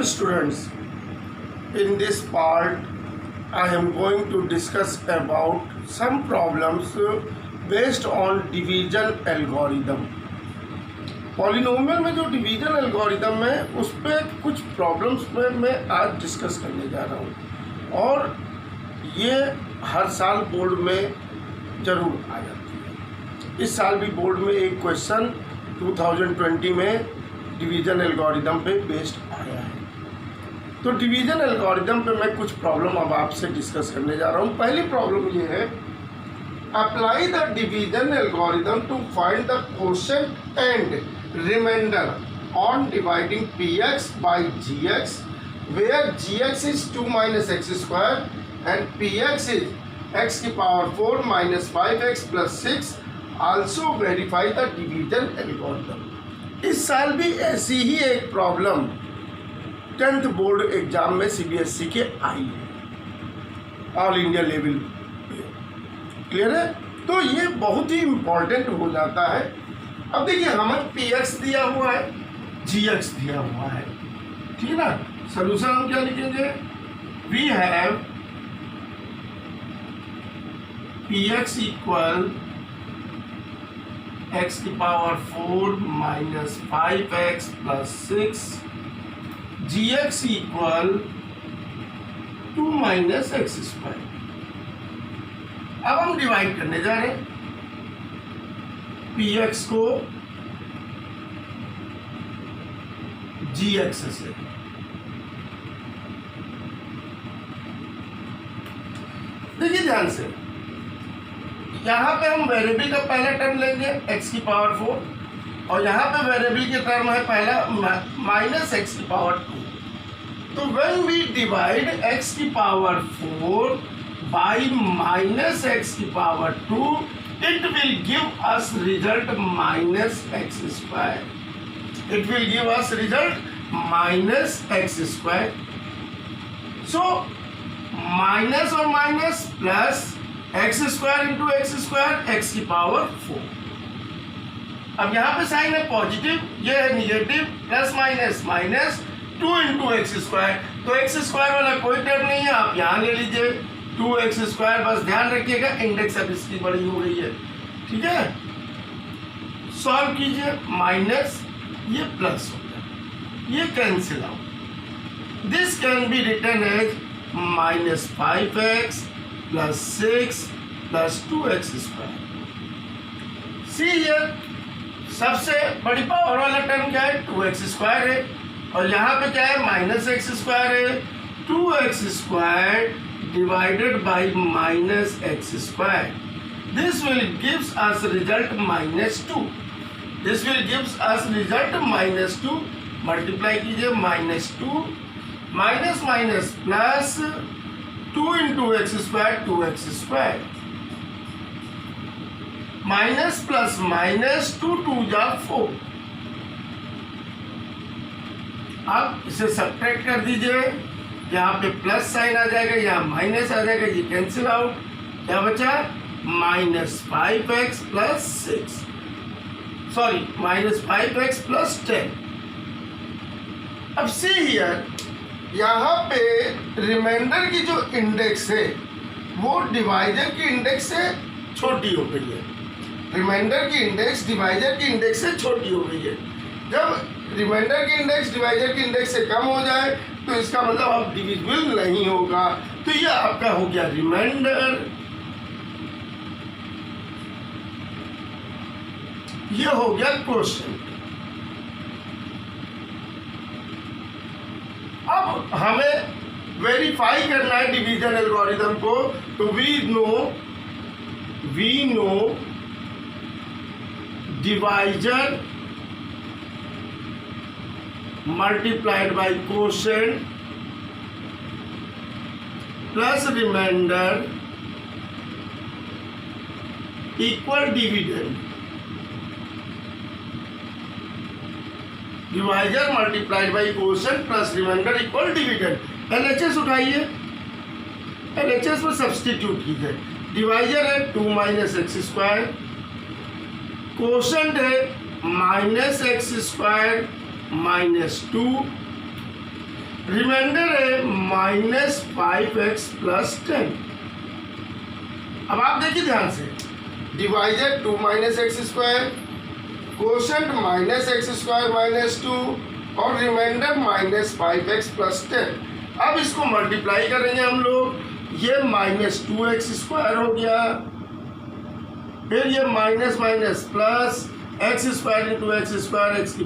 students, in this part I am going to discuss about some problems based on division algorithm. Polynomial में जो division algorithm है उस पर कुछ problems में मैं आज डिस्कस करने जा रहा हूँ और ये हर साल बोर्ड में ज़रूर आ जाती है। इस साल भी बोर्ड में एक क्वेश्चन 2020 में डिवीजन एल्गोरिदम पे बेस्ड आया है। तो डिवीजन एल्गोरिदम पे मैं कुछ प्रॉब्लम अब आपसे डिस्कस करने जा रहा हूँ। पहली प्रॉब्लम ये है, apply the division algorithm to find the quotient and remainder on dividing px by gx where gx is 2 minus x square and px is x की power 4 minus 5x plus 6. Also verify the division algorithm. इस साल भी ऐसी ही एक problem 10th board exam में CBSE के आई है all India level पे। क्लियर है? तो ये बहुत ही इम्पोर्टेंट हो जाता है। अब देखिए हमें px दिया हुआ है, gx दिया हुआ है, ठीक है ना। सोल्यूशन हम क्या लिखेंगे? We have px equal x की power 4 minus 5x plus 6, gx equal 2 minus x square. अब हम डिवाइड करने जा रहे हैं px को gx से। देखिए ध्यान से, यहां पे हम वेरिएबल का पहला टर्म लेंगे x की पावर 4 और यहां पे वेरिएबल के टर्म है पहला माइनस x की पावर 2। तो व्हेन वी डिवाइड x की पावर 4 बाई माइनस x की power 2 it will give us result minus x square. It will give us result minus x square. So minus और minus plus x square into x square x की power 4. अब यहाँ पे sign है positive, ये है negative, plus minus minus 2 into x square. तो x square वाला कोई टर्म नहीं है, आप यहाँ ले लीजिए 2x स्क्वायर। बस ध्यान रखिएगा इंडेक्स अब इसकी बड़ी हो रही है, ठीक है। सॉल्व कीजिए, माइनस ये प्लस हो गया, ये cancel out. This can be written as minus 5x plus 6 plus 2x square. See here, सबसे बड़ी पावर वाला टर्म क्या है? 2x स्क्वायर है और यहाँ पे क्या है? माइनस एक्स स्क्वायर है। 2x square divided by minus x square. This will gives us result minus 2. This will gives us result minus 2. Multiply कीजिए, minus 2 minus minus plus 2 into x square 2x square minus plus minus 2 2 जा 4। अब इसे subtract कर दीजिए, यहाँ पे plus sign आ जाएगा, यहाँ माइनस आ जाएगा, ये कैंसिल आउट। क्या बचा? Minus 5x plus 6, sorry minus 5x plus 10। अब सी हियर, यहाँ पे रिमाइंडर की जो इंडेक्स है वो डिवाइजर की इंडेक्स से छोटी हो गई है। रिमाइंडर की इंडेक्स डिवाइजर की इंडेक्स से छोटी हो गई है। जब रिमाइंडर की इंडेक्स डिवाइजर की इंडेक्स से कम हो जाए तो इसका मतलब अब डिविजिबल नहीं होगा। तो ये आपका हो गया रिमाइंडर, ये हो गया क्वोशिएंट। अब हमें वेरीफाई करना है डिवीजन एल्गोरिदम को। तो we know divisor multiplied by quotient plus remainder equal dividend. Divisor multiplied by quotient plus remainder equal dividend. LHS उठाइए, LHS में सब्सटीट्यूट कीजिए। डिवाइजर है 2 माइनस एक्स स्क्वायर, क्वोशिएंट है minus x square minus 2, remainder है -5x + 10। अब आप देखिए ध्यान से, डिवाइडेड 2 - x², कोशेंट -x² - 2 और रिमाइंडर -5x + 10। अब इसको मल्टीप्लाई करेंगे हम लोग, ये -2x² हो गया, फिर ये minus minus plus x² × x² x⁴,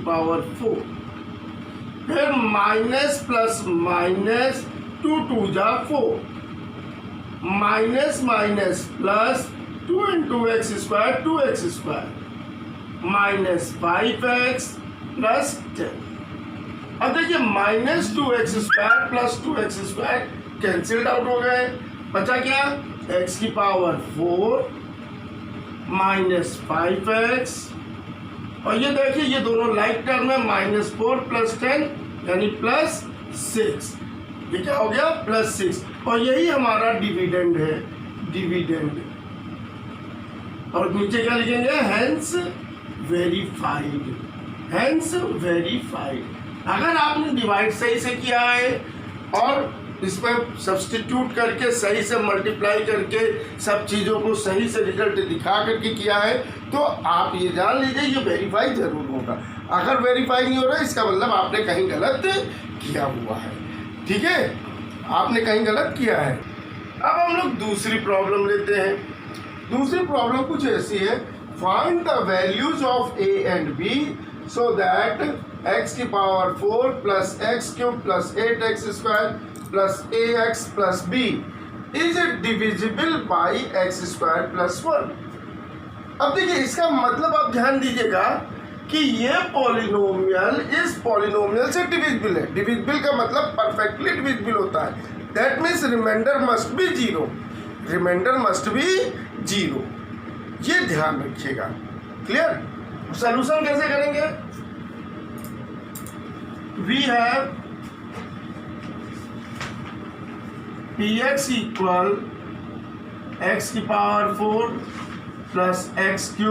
फिर minus plus minus 2 × 2 = 4, minus minus plus 2 × x², 2x², -5x + 10। अब देखिए -2x² + 2x² कैंसिल्ड आउट हो गए, बचा क्या x⁴ -5x, और ये देखिए ये दोनों लाइक टर्म है, -4 + 10 यानी +6, ये क्या हो गया +6, और यही हमारा डिविडेंड है, डिविडेंड। और नीचे क्या लिखेंगे, हेंस वेरीफाइड, हेंस वेरीफाइड। अगर आपने डिवाइड सही से किया है और इसमें सब्स्टिट्यूट करके सही से मल्टीप्लाई करके सब चीज़ों को सही से रिजल्ट दिखा करके किया है, तो आप ये जान लीजिए ये वेरीफाई जरूर होगा। अगर वेरीफाई नहीं हो रहा है इसका मतलब आपने कहीं गलत किया हुआ है, ठीक है, आपने कहीं गलत किया है। अब हम लोग दूसरी प्रॉब्लम लेते हैं। दूसरी प्रॉब्लम कुछ ऐसी है, find the values of a and b so that x⁴ + x³ + 8x² + ax + b is divisible by x² + 1। अब देखिए इसका मतलब आप ध्यान दीजिएगा कि ये पॉलिनोमियल इस पॉलिनोमियल से डिविजिबल है। डिविजिबल का मतलब परफेक्टली डिविजिबल होता है, that means remainder must be 0, remainder must be 0, ये ध्यान रखिएगा। क्लियर? सॉल्यूशन कैसे करेंगे? We have px = x⁴ + x³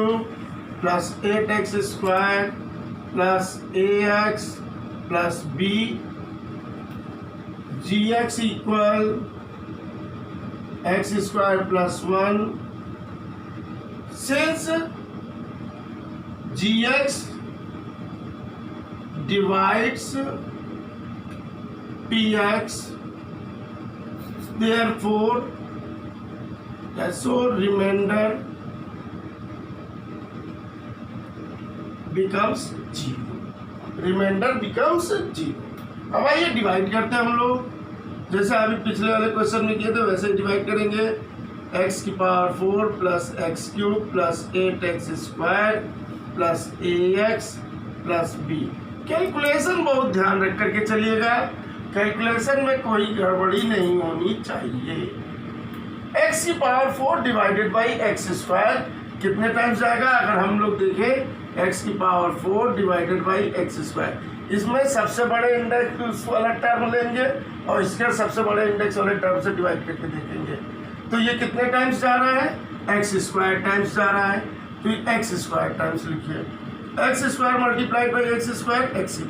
+ 8x² + ax + b, gx = x² + 1, since gx divides px, therefore remainder becomes 0, remainder becomes 0। अब आइए divide करते हैं हम लोग, जैसे अभी पिछले वाले क्वेश्चन में किए थे वैसे डिवाइड करेंगे। x⁴ + x³ + 8x² + ax + b। Calculation बहुत ध्यान रख करके चलिएगा, कैलकुलेशन में कोई गड़बड़ी नहीं होनी चाहिए। x⁴ डिवाइडेड बाई x² कितने टाइम्स जाएगा? अगर हम लोग देखें x⁴ डिवाइडेड बाई x², इसमें सबसे बड़े इंडेक्स वाला टर्म लेंगे और इसके सबसे बड़े इंडेक्स वाले टर्म से डिवाइड करके देखेंगे, तो ये कितने टाइम्स जा रहा है? x² टाइम्स जा रहा है, तो x² टाइम्स लिखिए, x² multiplied by x² x⁴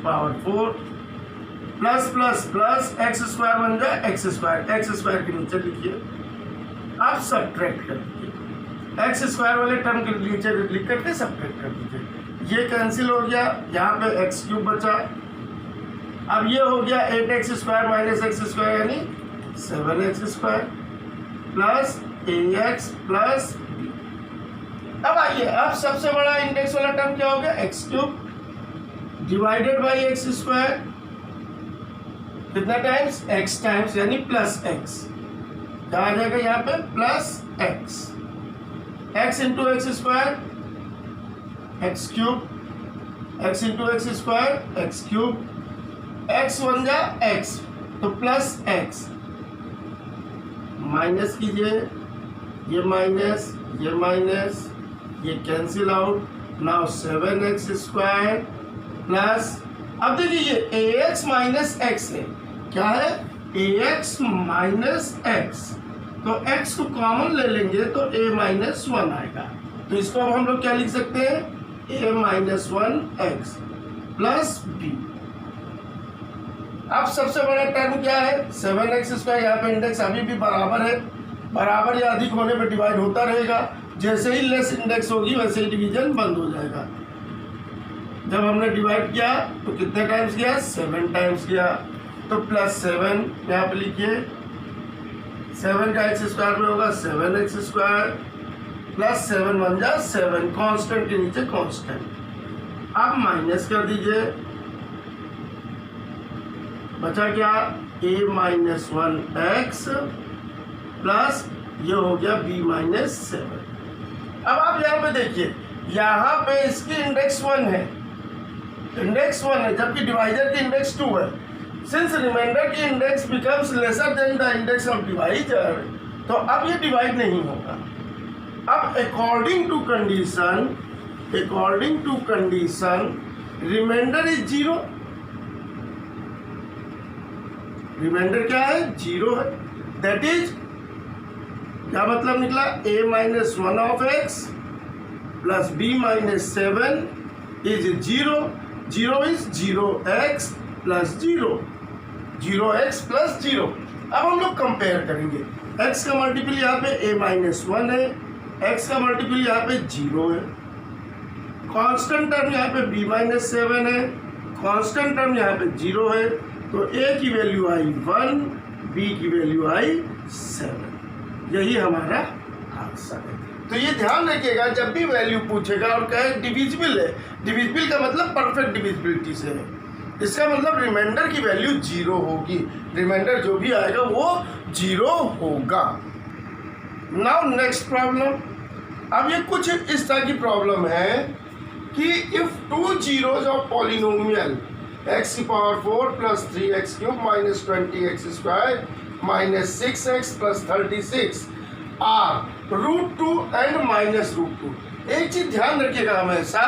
plus plus plus x² बन जाए x² के नीचे लिखिए, आप सब्ट्रैक्ट कर दीजिए, x² वाले टर्म के नीचे लिख करके सब्ट्रैक्ट कर दीजिए, ये कैंसिल हो गया, यहाँ पे x³ बचा। अब ये हो गया 8x² - x² यानी 7x² plus ax plus b। अब आइए, अब सबसे बड़ा इंडेक्स वाला टर्म क्या हो गया? x³ डिवाइडेड बाई x², कितना टाइम्स? x टाइम्स यानी प्लस x, क्या आ जाएगा यहाँ पे? Plus x, x × x², x³ x × x² x³, x बन जा x, तो प्लस x, माइनस कीजिए, ये माइनस ये माइनस, ये cancel out, now 7x² plus, अब देखिए ये ax - x है, क्या है? ax - x, तो x को कॉमन ले लेंगे तो a - 1 आएगा, तो इसको अब हम लोग क्या लिख सकते हैं? a - 1x plus b। अब सबसे बड़ा टर्म क्या है 7x²। यहाँ पे इंडेक्स अभी भी बराबर है, बराबर या अधिक होने पर डिवाइड होता रहेगा। जैसे ही लेस इंडेक्स होगी वैसे ही डिवीजन बंद हो जाएगा। जब हमने डिवाइड किया तो कितने टाइम्स किया 7 टाइम्स किया, तो +7 यहाँ पे लिखिए। 7 का x² में होगा 7x² +7 बन जा 7, कांस्टेंट के नीचे कांस्टेंट। अब माइनस कर दीजिए, बचा क्या a-1x प्लस ये हो गया b-7। अब आप यहाँ पे देखिए, यहाँ पे इसकी इंडेक्स 1 है, इंडेक्स 1 है, जबकि डिवाइजर की इंडेक्स 2 है। सिंस रिमाइंडर की index becomes lesser than the index of divisor, तो अब ये डिवाइड नहीं होगा। अब according to condition remainder is 0। Remainder क्या है 0 है। दैट इज क्या मतलब निकला a-1 plus b-7 is 0। 0 is 0x plus 0, 0x plus 0। अब हम लोग कंपेयर करेंगे, x का मल्टीपल यहाँ पे a-1 है, x का मल्टीपल यहाँ पे 0 है, कांस्टेंट टर्म यहाँ पे b-7 है, कांस्टेंट टर्म यहाँ पे 0 है, तो a की वैल्यू आई 1, b की वैल्यू आई 7। यही हमारा आंसर है। तो ये ध्यान रखिएगा, जब भी वैल्यू पूछेगा और कहे डिविजिबल है, डिविजिबल का मतलब परफेक्ट डिविजिबिलिटी से है, इसका मतलब रिमाइंडर की वैल्यू 0 होगी। रिमाइंडर जो भी आएगा वो 0 होगा। Now next problem. अब ये कुछ इस तरह की प्रॉब्लम है कि if 2 zeros of polynomial x⁴ plus 3x³ minus 20x² minus 6x plus 36 are √2 and minus √2। एक चीज ध्यान रखिएगा हमेशा,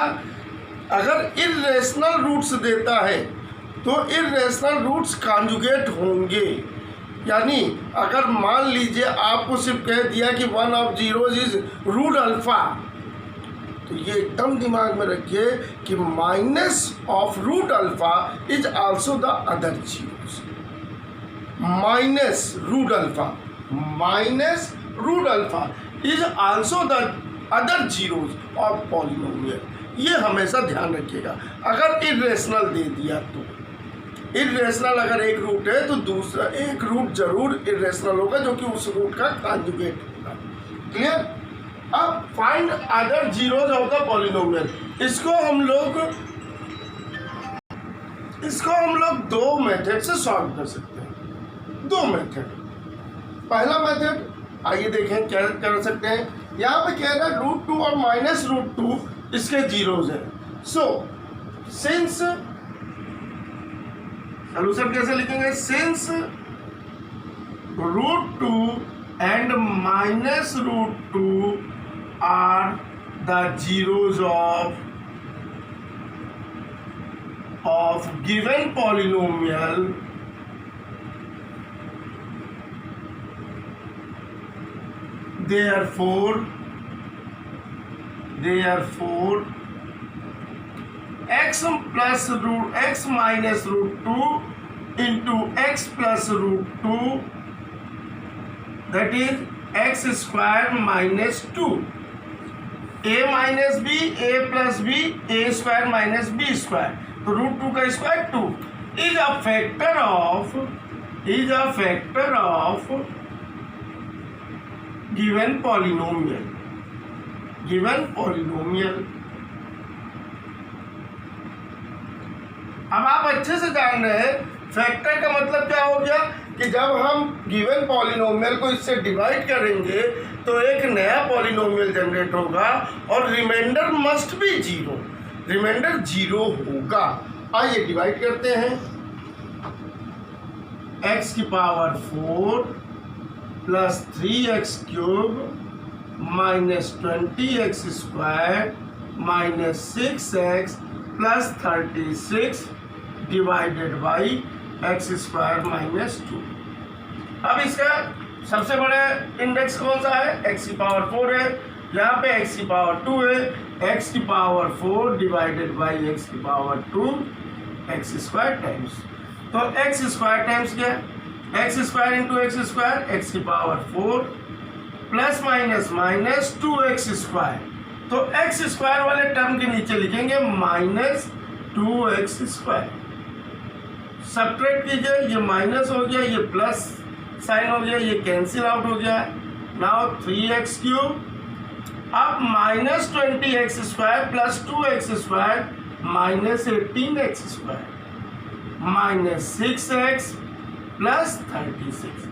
अगर इर्रेशनल रूट्स देता है तो इर्रेशनल रूट्स कॉन्जुगेट होंगे। यानी अगर मान लीजिए आपको सिर्फ कह दिया कि 1 ऑफ जीरोज इज √α, तो ये एकदम दिमाग में रखिए कि minus of √α is also the other zeros. Minus √α is also the other zeros of polynomial. ये हमेशा ध्यान रखिएगा। अगर इर्रेशनल दे दिया तो इर्रेशनल अगर एक रूट है तो दूसरा एक रूट जरूर इर्रेशनल होगा जो कि उस रूट का कॉन्जुगेट होगा। क्लियर? अब find other zeros of the polynomial. इसको हम लोग दो मेथड से सॉल्व कर सकते हैं। दो मेथड। पहला मेथड आइए देखें क्या कर सकते हैं। यहाँ पे कह रहा है √2 और माइनस √2 इसके जीरोज है। सो सिंस सोल्यूशन कैसे लिखेंगे? Since √2 and minus √2 are the zeros of given polynomial, therefore x minus √2 into x plus √2, that is x² minus 2, a minus b, a plus b, a² minus b², तो √2 का square 2 is a factor of given polynomial। अब आप अच्छे से जान रहे हैं factor का मतलब क्या हो गया कि जब हम गिवन पॉलिनोमियल को इससे डिवाइड करेंगे तो एक नया पॉलिनोमियल जनरेट होगा और रिमाइंडर मस्ट बी 0। रिमाइंडर 0 होगा। आइए डिवाइड करते हैं। x⁴ plus 3x³ minus 20x² minus 6x plus 36 divided by x² minus 2। अब इसका सबसे बड़ा इंडेक्स कौन सा है? x⁴ है। यहाँ पे x⁴ है। x⁴ divided by x⁴ x² times. तो एक्स स्क्वायर टाइम्स क्या, x square into x square, x की power 4 plus minus minus 2x square. तो एक्स स्क्वायर वाले टर्म के नीचे लिखेंगे माइनस 2x स्क्वायर। सब्ट्रैक्ट कीजिए, ये माइनस हो गया, ये प्लस साइन हो गया, ये कैंसिल आउट हो गया। नाउ 3x क्यूब, अब minus 20x square plus 2x square minus 18x square minus 6x plus 36।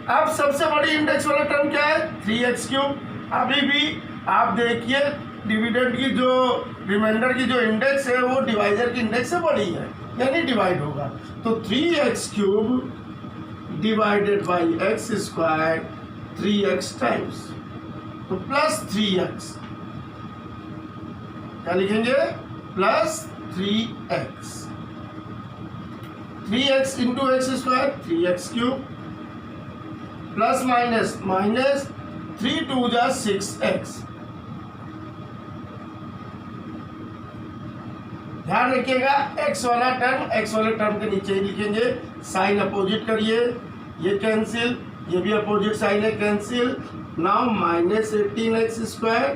अब सबसे बड़ी इंडेक्स वाला टर्म क्या है, 3x क्यूब। अभी भी आप देखिए डिविडेंड की जो रिमाइंडर की जो इंडेक्स है वो डिवाइजर की इंडेक्स से बड़ी है, यानी डिवाइड होगा। तो 3x cube divided by x square 3x times, तो प्लस 3x, क्या लिखेंगे, plus 3x। 3x into x square 3x cube plus minus minus 3 2 जा 6x। ध्यान रखिएगा x वाला टर्म के नीचे ही लिखेंगे, साइन अपोजिट करिए, ये कैंसिल, ये भी अपोजिट साइन है, cancel. Now minus 18x square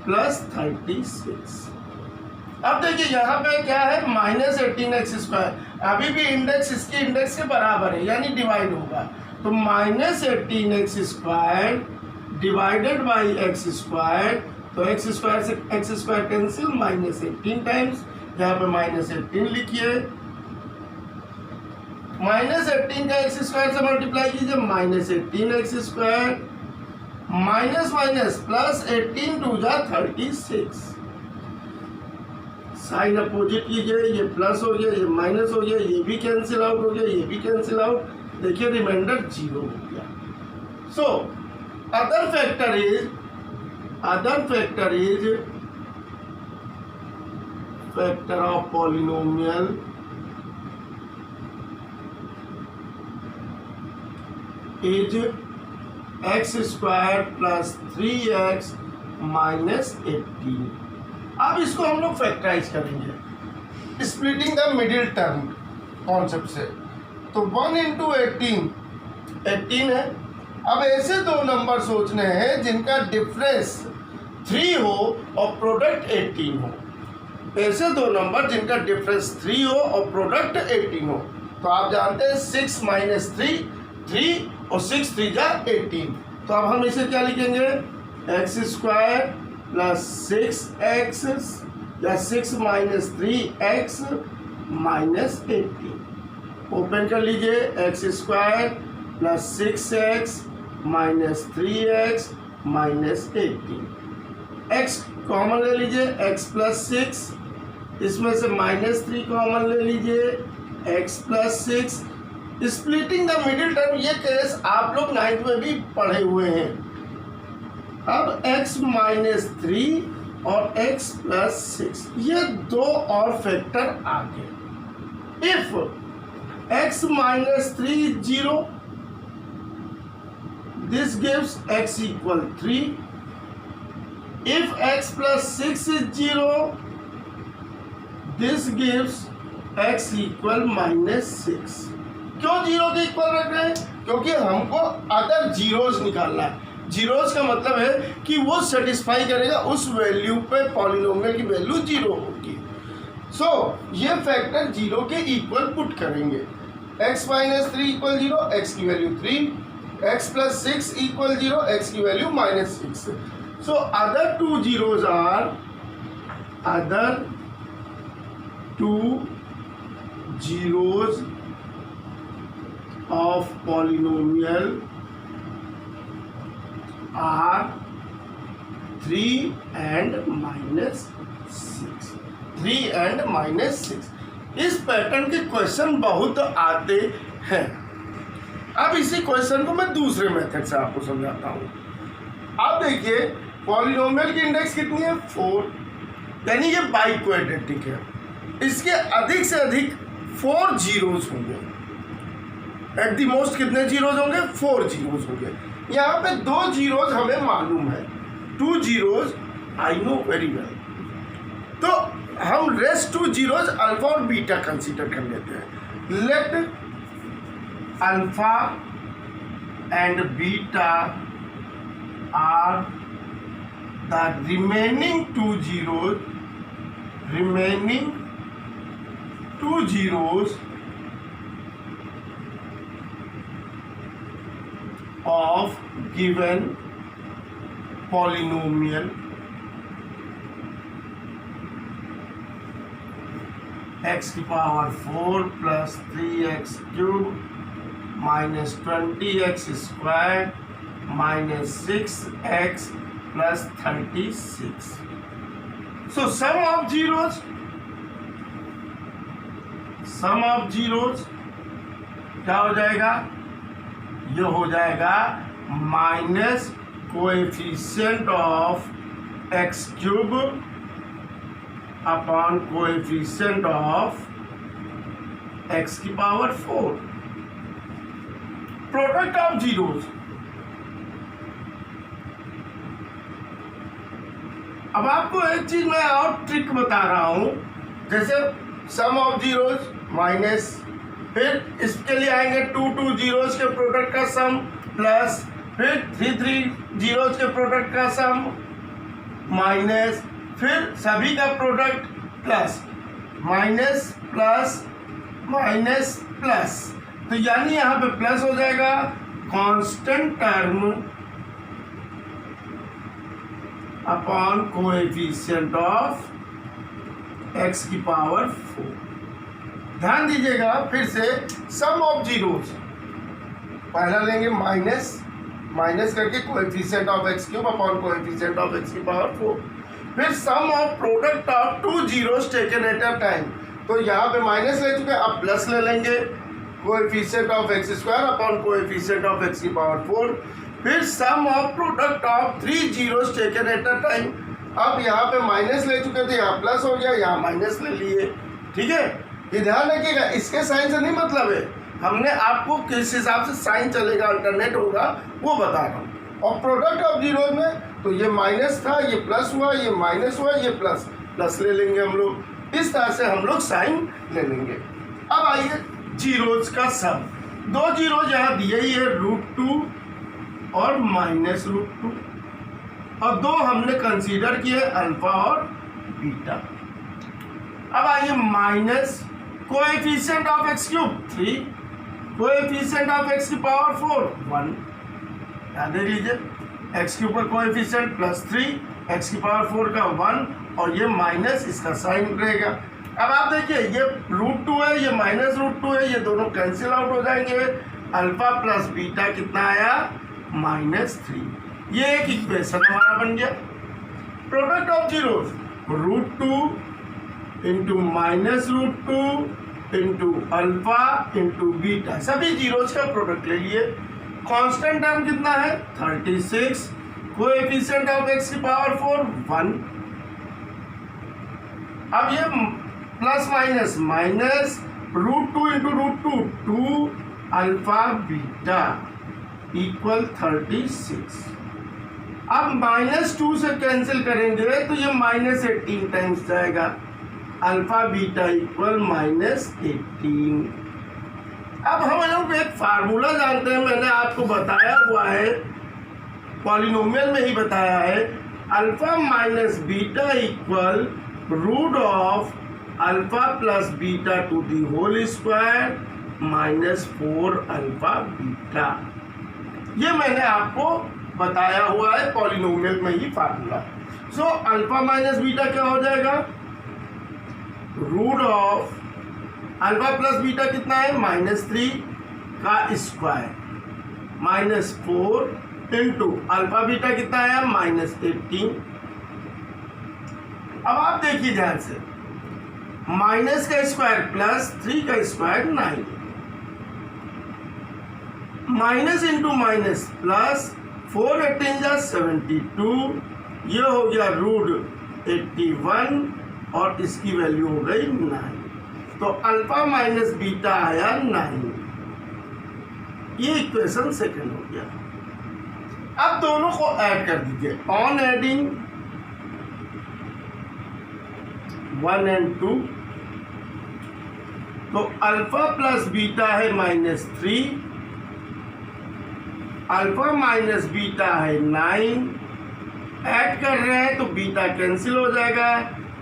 plus 36। अब देखिए यहाँ पे क्या है, माइनस 18x स्क्वायर, अभी भी इंडेक्स इसकी इंडेक्स के बराबर है, यानी डिवाइड होगा। तो minus 18x square divided by x square, तो एक्स स्क्वायर से x square cancel, minus 18 times, यहाँ पे माइनस 18 लिखिए, माइनस 18 का एक्स स्क्वायर से मल्टीप्लाई कीजिए, minus 18x square minus minus plus 18 2 जा 36। साइन अपोजिट कीजिए, ये प्लस हो गया, ये माइनस हो गया, ये भी कैंसिल आउट हो गया, ये भी कैंसिल आउट, देखिए रिमाइंडर 0 हो गया। So other factor is factor of polynomial is x square plus 3x minus 18। अब इसको हम लोग फैक्टराइज करेंगे splitting the middle term concept से। तो 1 इंटू 18 है। अब ऐसे दो नंबर सोचने हैं जिनका डिफरेंस 3 हो और प्रोडक्ट 18 हो। ऐसे दो नंबर जिनका डिफरेंस 3 हो और प्रोडक्ट 18 हो। तो आप जानते हैं 6 माइनस 3 और 6 3 जा 18। तो अब हम इसे क्या लिखेंगे, एक्स स्क्वायर प्लस 6x या 6 माइनस 3x माइनस 18। ओपन कर लीजिए, x square plus 6x minus 3x minus 18। X common ले लीजिए, x प्लस 6, इसमें से माइनस 3 कॉमन ले लीजिए, x plus 6। Splitting the middle term, ये केस आप लोग 9th में भी पढ़े हुए हैं। अब x माइनस 3 और x प्लस 6, ये दो और फैक्टर आ गए। If x minus 3 is 0, this gives x equal 3. If x plus 6 is 0, this gives x equal minus 6. क्यों 0 के इक्वल रख रहे हैं? क्योंकि हमको अदर जीरोज निकालना है। जीरोज का मतलब है कि वो सेटिस्फाई करेगा उस वैल्यू पे पॉलिनोमियल की वैल्यू 0 होगी। सो ये फैक्टर 0 के इक्वल पुट करेंगे। x माइनस 3 इक्वल 0, x की value 3, x plus 6 equal 0, x की value minus 6। So other two zeros are, other two zeros of polynomial are 3 and minus 6। 3 and minus 6। इस pattern के question बहुत आते हैं। अब इसी क्वेश्चन को मैं दूसरे मेथड से आपको समझाता हूँ। अब देखिए पॉलिनोमियल की इंडेक्स कितनी है, 4, यानी ये बाई क्वाड्रेटिक है। इसके अधिक से अधिक 4 जीरोज होंगे। एट दी मोस्ट कितने जीरोज होंगे, 4 जीरोज होंगे। यहाँ पे 2 जीरोज हमें मालूम है, 2 zeros I know very well. तो हम रेस्ट टू जीरोज अल्फा और बीटा कंसीडर कर लेते हैं। Let alpha and beta are the remaining two zeros of given polynomial x की power 4 plus 3x cube minus 20x square minus 6x plus 36। So sum of zeros क्या हो जाएगा? ये हो जाएगा minus coefficient of x cube upon coefficient of x की power 4। Product of zeros. अब आपको एक चीज मैं और ट्रिक बता रहा हूं, जैसे सम ऑफ जीरोज माइनस, फिर इसके लिए आएंगे 2 जीरोज के प्रोडक्ट का सम प्लस, फिर 3 जीरोज के प्रोडक्ट का सम माइनस, फिर सभी का product plus, minus plus minus plus. तो यानी यहाँ पे प्लस हो जाएगा constant term upon coefficient of x की पावर 4। ध्यान दीजिएगा फिर से, सम ऑफ जीरोज पहला लेंगे माइनस करके coefficient of x cube upon coefficient of x की पावर 4, फिर sum of product of 2 zeros taken at a time. तो यहाँ पे माइनस ले चुके हैं, अब प्लस ले लेंगे coefficient of x square upon coefficient of x की पावर 4, फिर sum of product of 3 zeros taken at a time. अब यहाँ पे माइनस ले चुके थे, यहाँ प्लस हो गया, यहाँ माइनस ले लिए। ठीक है, ये ध्यान रखिएगा, इसके साइन से नहीं मतलब है, हमने आपको किस हिसाब से साइन चलेगा, अल्टरनेट होगा, वो बता रहा हूँ। और प्रोडक्ट ऑफ जीरोज में तो ये माइनस था, ये प्लस हुआ, ये माइनस हुआ, ये प्लस ले लेंगे हम लोग। इस तरह से हम लोग साइन ले लेंगे। अब आइए जीरोज का सम। 2 जीरोज यहाँ दिए ही है, √2 और -√2, और 2 हमने कंसीडर किए अल्फा और बीटा। अब आइए minus coefficient of x cube 3, coefficient of x की पावर 4 1। याद देख लीजिए, एक्स क्यूब का कोएफिशिएंट प्लस 3, एक्स की पावर 4 का 1, और ये माइनस, इसका साइन रहेगा। अब आप देखिए, ये √2 है, ये -√2 है, ये दोनों कैंसिल आउट हो जाएंगे। अल्फा प्लस बीटा कितना आया? -3। ये एक इक्वेशन हमारा बन गया। Product of zeros √2 into -√2 into alpha into beta, सभी जीरोज का प्रोडक्ट ले लिए। कांस्टेंट टर्म कितना है? 36। कोएफिशिएंट ऑफ एक्स की पावर 4 1। अब ये plus minus √2 into √2 2 alpha beta equal 36। अब -2 से कैंसिल करेंगे तो ये -18 टाइम्स जाएगा। Alpha beta equal -18। अब हम लोग एक फार्मूला जानते हैं, मैंने आपको बताया हुआ है, पॉलिनोमियल में ही बताया है। अल्फा माइनस बीटा इक्वल √ऑफ alpha plus beta to the whole square -4 alpha beta. ये मैंने आपको बताया हुआ है पॉलिनोमियल में ही formula. So alpha minus beta क्या हो जाएगा? √ऑफ अल्फा प्लस बीटा कितना है? -3 का स्क्वायर -4 इंटू अल्फा बीटा कितना आया? -18। अब आप देखिए ध्यान से, माइनस का स्क्वायर प्लस 3 का square 9, minus into minus plus 4 18 जा 72, ये हो गया √81 और इसकी वैल्यू हो गई 9। तो अल्फा माइनस बीटा आया 9। ये इक्वेशन सेकंड हो गया। अब दोनों को ऐड कर दीजिए। ऑन एडिंग 1 and 2, तो अल्फा प्लस बीटा है -3, अल्फा माइनस बीटा है 9, ऐड कर रहे हैं तो बीटा कैंसिल हो जाएगा,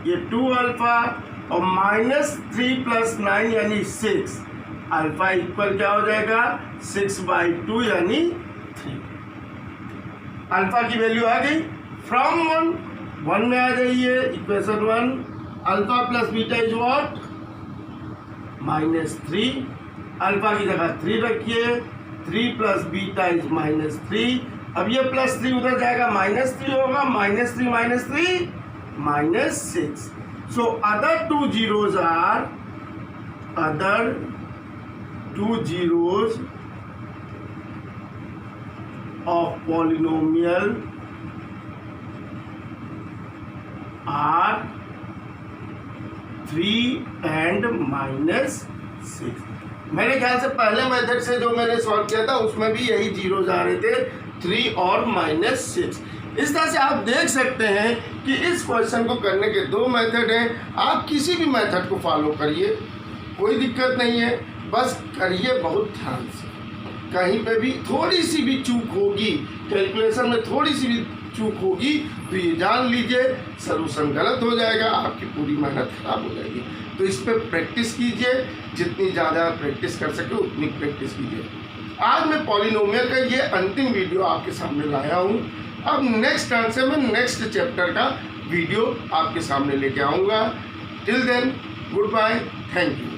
ये 2 अल्फा और -3 + 9 यानी 6, अल्फा इक्वल क्या हो जाएगा 6/2 यानी 3। अल्फा की वैल्यू आ गई, फ्रॉम 1 में आ जाइए, equation 1, alpha plus beta is what -3, alpha की जगह 3 रखिए, 3 + बीटा इज -3, अब ये +3 उधर जाएगा -3 होगा, -3 -6, so other two zeros of polynomial are 3 and -6। मेरे ख्याल से पहले मेथड से जो मैंने सॉल्व किया था उसमें भी यही जीरोज आ रहे थे, 3 और -6। इस तरह से आप देख सकते हैं कि इस क्वेश्चन को करने के 2 मेथड हैं। आप किसी भी मेथड को फॉलो करिए, कोई दिक्कत नहीं है, बस करिए बहुत ध्यान से। कहीं पे भी थोड़ी सी भी चूक होगी, कैलकुलेशन में थोड़ी सी भी चूक होगी तो ये जान लीजिए सलूशन गलत हो जाएगा, आपकी पूरी मेहनत खराब हो जाएगी। तो इस पर प्रैक्टिस कीजिए, जितनी ज़्यादा प्रैक्टिस कर सके उतनी प्रैक्टिस कीजिए। आज मैं पॉलिनोमियल का ये अंतिम वीडियो आपके सामने लाया हूँ। अब नेक्स्ट टर्न से मैं नेक्स्ट चैप्टर का वीडियो आपके सामने लेके आऊँगा। Till then good bye, thank you.